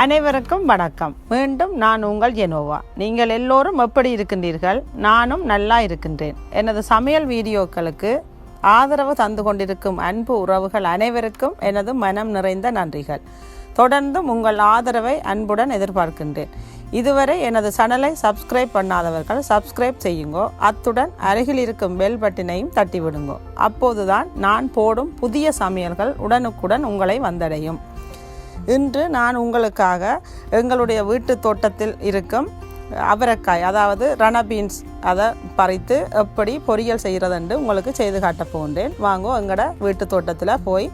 அனைவருக்கும் வணக்கம். மீண்டும் நான் உங்கள் ஜெனோவா. நீங்கள் எல்லோரும் எப்படி இருக்கின்றீர்கள்? நானும் நல்லா இருக்கின்றேன். எனது சமையல் வீடியோக்களுக்கு ஆதரவு தந்து கொண்டிருக்கும் அன்பு உறவுகள் அனைவருக்கும் எனது மனம் நிறைந்த நன்றிகள். தொடர்ந்தும் உங்கள் ஆதரவை அன்புடன் எதிர்பார்க்கின்றேன். இதுவரை எனது சேனலை சப்ஸ்கிரைப் பண்ணாதவர்கள் சப்ஸ்கிரைப் செய்யுங்கோ. அத்துடன் அருகில் இருக்கும் பெல் பட்டினையும் தட்டிவிடுங்கோ. அப்போதுதான் நான் போடும் புதிய சமையல்கள் உடனுக்குடன் உங்களை வந்தடையும். இன்று நான் உங்களுக்காக எங்களுடைய வீட்டு தோட்டத்தில் இருக்கும் அவரைக்காய், அதாவது ரண பீன்ஸ், அதை பறித்து எப்படி பொரியல் செய்கிறதுன்னு உங்களுக்கு செய்து காட்ட போகின்றேன். வாங்கோ எங்களோட வீட்டு தோட்டத்தில் போய்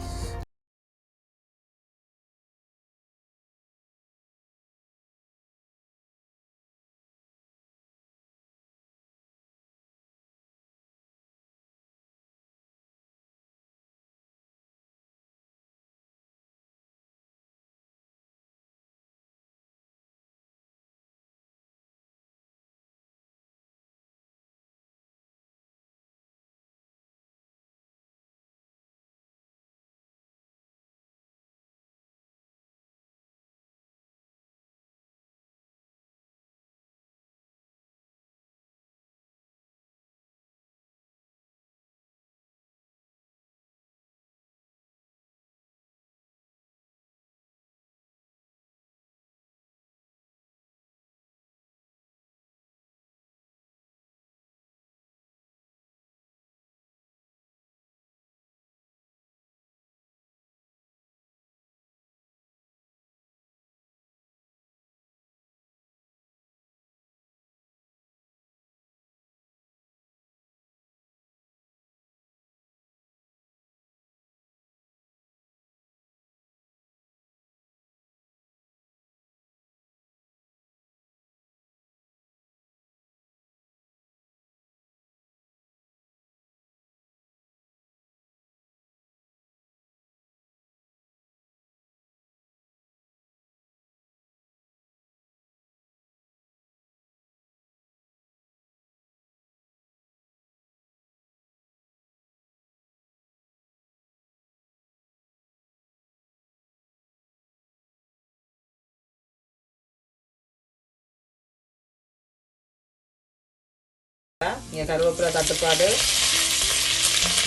இங்கே கருவேப்பிலை தட்டுப்பாடு,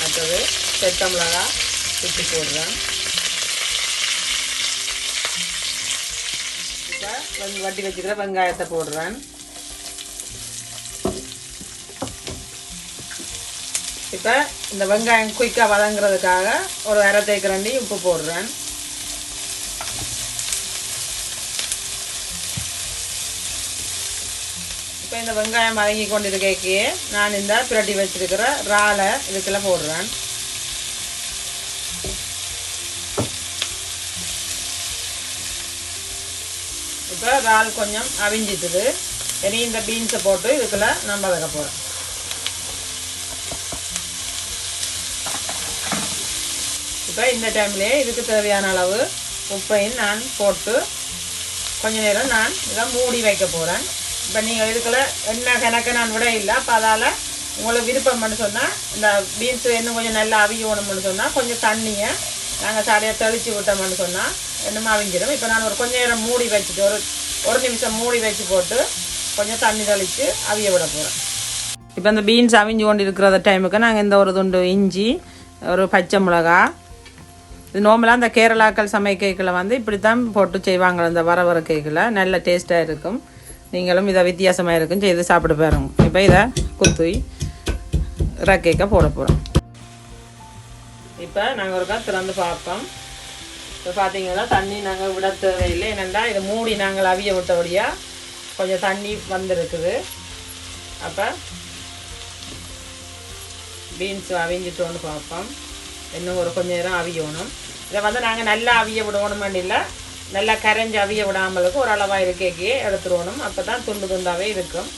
மற்றது செத்த மிளகா சுற்றி போடுறேன். இப்போ வட்டி வச்சுக்கிற வெங்காயத்தை போடுறேன். இப்போ இந்த வெங்காயம் குயிக்காக வதங்குறதுக்காக ஒரு அரை தேக்கரண்டி உப்பு போடுறேன். இப்போ இந்த வெங்காயம் வதங்கி கொண்டிருக்கையே நான் இந்த பிரட்டி வச்சிருக்கிற இறாலை இதுக்குள்ள போடுறேன். இப்போ இறால் கொஞ்சம் அவிஞ்சிட்டுது. இனி இந்த பீன்ஸை போட்டு இதுக்குள்ள நான் வதக்க போகிறேன். இப்போ இந்த டைம்லேயே இதுக்கு தேவையான அளவு உப்பையும் நான் போட்டு கொஞ்ச நேரம் நான் இதை மூடி வைக்க போகிறேன். இப்போ நீங்கள் இதுக்குள்ள எண்ணெய் கணக்க நான் விட இல்லை. அப்போ அதால் உங்களுக்கு விருப்பம் பண்ணி சொன்னால் இந்த பீன்ஸு இன்னும் கொஞ்சம் நல்லா அவியணும்னு சொன்னால் கொஞ்சம் தண்ணியை நாங்கள் சாடையாக தெளித்து விட்டோம்னு சொன்னால் இன்னும் அவிஞ்சிடும். இப்போ நான் ஒரு கொஞ்சம் நேரம் மூடி வச்சுட்டு ஒரு நிமிஷம் மூடி வச்சு போட்டு கொஞ்சம் தண்ணி தெளித்து அவிய விட போகிறேன். இப்போ இந்த பீன்ஸ் அவிஞ்சு கொண்டு இருக்கிற டைமுக்கு நாங்கள் இந்த ஒரு துண்டு இஞ்சி, ஒரு பச்சை மிளகா, இது நார்மலாக இந்த கேரளாக்கள் சமைக்கைகளை வந்து இப்படி தான் போட்டு செய்வாங்க. இந்த வர கேக்கில் நல்ல டேஸ்ட்டாக இருக்கும். நீங்களும் இதை வித்தியாசமாக இருக்கும் செய்து சாப்பிட பாருங்க. இப்போ இதை குத்தி இறக்கைக்க போட போகிறோம். இப்போ நாங்கள் ஒருக்கா திறந்து பார்ப்போம். இப்போ பார்த்தீங்கன்னா தண்ணி நாங்கள் விட தேவையில்லை. என்னென்னா இதை மூடி நாங்கள் அவிய விட்டபடியாக கொஞ்சம் தண்ணி வந்திருக்குது. அப்போ பீன்ஸ் அவிஞ்சிட்டோன்னு பார்ப்போம். இன்னும் ஒரு கொஞ்சம் நேரம் அவியணும். இதை வந்து நாங்கள் நல்லா அவிய விடணுமென்னு இல்லை, நல்லா கரைஞ்சி அவிய விடாமலுக்கு ஒரு அளவாக இருக்கே எடுத்துருவணும். அப்போ தான் துண்டு துண்டாகவே இருக்கும்.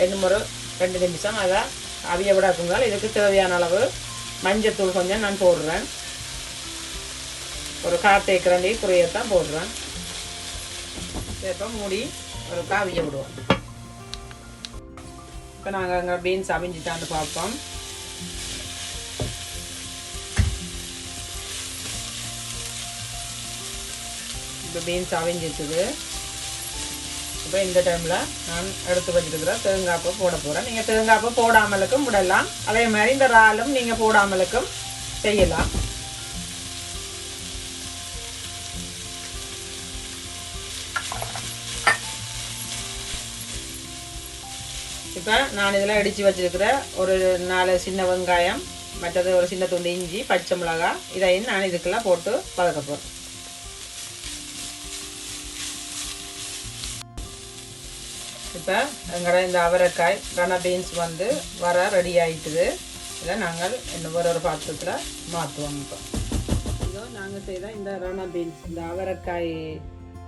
இன்னும் ஒரு 2 நிமிஷம் அதை அவிய விடாக்குங்கால் இதுக்கு தேவையான அளவு மஞ்சத்தூள் கொஞ்சம் நான் போடுறேன். ஒரு 1/4 தேக்கரண்டி குறையத்தான் போடுறேன். இப்போ மூடி ஒரு அவிய விடுவோம். இப்போ நாங்கள் அங்கே பீன்ஸ் அவிஞ்சிட்டான்னு பார்ப்போம். இப்போ பீன்ஸ் அவிஞ்சிச்சுது. இப்போ இந்த டைமில் நான் எடுத்து வச்சுருக்கிற தேங்காய்ப்பூ போட போகிறேன். நீங்கள் தேங்காய்ப்பூ போடாமலுக்கும் விடலாம். அதே மாதிரி இந்த இறாலும் நீங்கள் போடாமலுக்கும் செய்யலாம். இப்போ நான் இதில் இடித்து வச்சுருக்கிற ஒரு 4 சின்ன வெங்காயம், மற்றது ஒரு சின்ன துண்டு இஞ்சி, பச்சை மிளகாய், இதையும் நான் இதுக்கெல்லாம் போட்டு வதக்க போகிறேன். இப்போ எங்களோட இந்த அவரைக்காய் ரன பீன்ஸ் வந்து வர ரெடி ஆகிட்டுது. இதை நாங்கள் இன்னும் ஒரு பாத்திரத்தில் மாற்றுவோம். இப்போ இதோ நாங்கள் செய்த இந்த ரன பீன்ஸ், இந்த அவரைக்காய்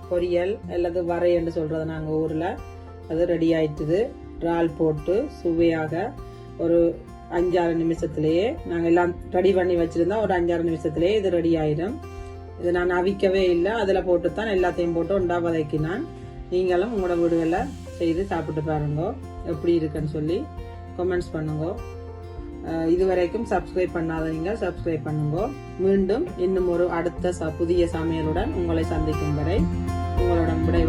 பொரியல் அல்லது வரை என்று சொல்கிறது நாங்கள் ஊரில், அது ரெடி ஆகிட்டுது. இறால் போட்டு சுவையாக ஒரு 5-6 நிமிஷத்துலேயே நாங்கள் எல்லாம் ரெடி பண்ணி வச்சுருந்தோம். ஒரு 5-6 நிமிஷத்துலேயே இது ரெடி ஆகிடும். இது நான் அவிக்கவே இல்லை, அதில் போட்டு தான் எல்லாத்தையும் போட்டு ஒன்றா வதக்கினான். நீங்களும் உங்களோட வீடுகளில் செய்து சாப்பிட்டு பாருங்க, எப்படி இருக்குன்னு சொல்லி கமெண்ட்ஸ் பண்ணுங்க. இதுவரைக்கும் சப்ஸ்கிரைப் பண்ணாதீங்க, சப்ஸ்கிரைப் பண்ணுங்க. மீண்டும் இன்னும் ஒரு அடுத்த புதிய சமையலுடன் உங்களை சந்திக்கும் வரை உங்களிடம் விடை